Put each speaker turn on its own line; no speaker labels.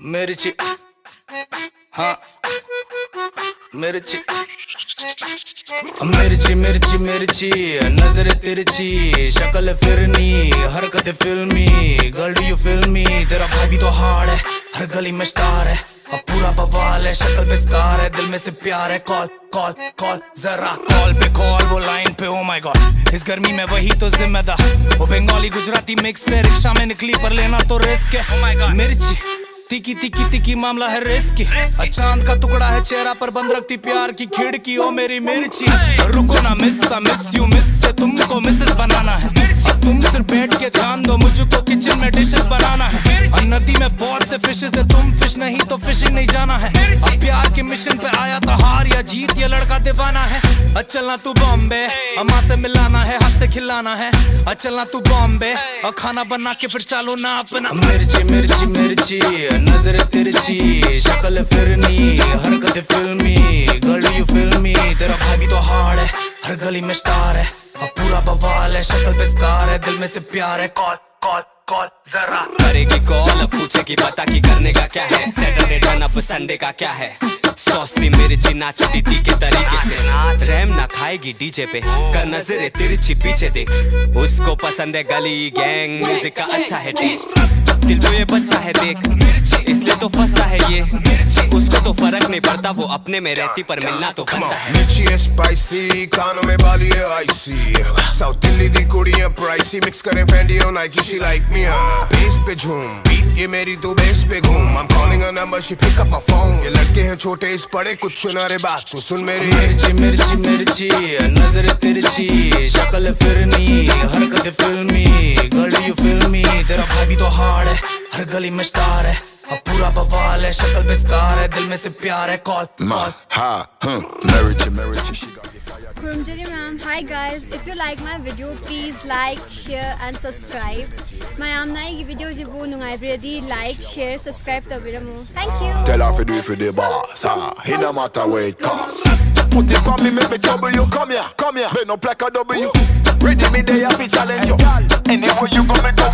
मिर्ची हाँ मिर्ची मिर्ची मिर्ची मिर्ची नजर तिरछी शक्ल फिरनी हरकत फिल्मी girl do you feel me तेरा भाई भी तो हार्ड है हर गली में स्टार है अब पूरा बवाल है शक्ल पे स्कार है दिल में से प्यार है कॉल कॉल कॉल जरा कॉल पे कॉल वो लाइन पे ओ माय गॉड इस गर्मी में वही तो जिम्मेदार वो बंगाली गुजराती मिक्स है रिक्शा में निकली पर लेना तो रिस्क है oh my God मिर्ची तिकी तिकी तिकी मामला है रिस्की चांद का टुकड़ा है चेहरा पर बंद रखती प्यार की खिड़की ओ मेरी मिर्ची रुको ना मिस यू मिस से तुमको मिसेस बनाना है अब तुम सिर्फ बैठ के ध्यान दो मुझको किचन में डिशेस बनाना है और नदी में बहुत से फिशेस है तुम फिश नहीं तो फिशिंग नहीं जाना है अब प्यार के मिशन पे आया था हार या जीत ये लड़का दीवाना है चलना तू बॉम्बे अम्मा से मिलाना है हाथ से खिलाना है चलना तू बॉम्बे और खाना बना के फिर चालो ना अपना मिर्ची मिर्ची मिर्ची नजर तिरछी शक्ल फिरनी हरकत फिल्मी गर्ल यू फिल्मी तेरा भाई भी तो हार्ड है हर गली में स्टार है अब पूरा बवाल है शक्ल पे स्कार है दिल में से प्यार है कॉल कॉल कॉल जरा
करेगी कॉल अब पूछेगी पता की करने का क्या है सैटरडे टर्न अप संडे का क्या है सौसी मिर्ची नाचती थी के तरीके से रैम ना खाएगी डीजे पे कर नजरे तिरछी पीछे देख उसको पसंद है गली गैंग म्यूजिक का अच्छा है टेस्ट दिल तो ये बच्चा है देख इसलिए तो फंसता है ये उसको तो फर्क नहीं पड़ता वो अपने में रहती पर मिलना तो बनता है
मिर्ची है स्पाइसी कानों में बाली है आईसी साउथ दिल्ली दी कुड़ियां प्राइसी मिक्स करें फैंडी और Nike she like me base पे झूम बीट ये मेरी तू बेस पे घूम I'm calling her number she pick up my phone ये लड़के हैं छोटे इस पड़े कुछ सुना रे बात तू सुन मेरी
मिर्ची मिर्ची मिर्ची नजर तिरछी शक्ल फिरनी हरकत फिल्मी गर्ल यू फिल्मी तेरा भाई भी तो हार्ड है हर गली में स्टार है अब पूरा बवाल है शक्ल पे स्कार है दिल में से प्यार है call
Kurumjali ma'am, hi guys. If you like my video, please like, share and subscribe. Mayam na iyi video jibu nungai bredi like, share, subscribe tabiramu. Thank you.
Tell her to do it for the boss it no matter where it costs put it on me make me trouble you come here bend up like a W ready me there fi challenge you anywhere you go me go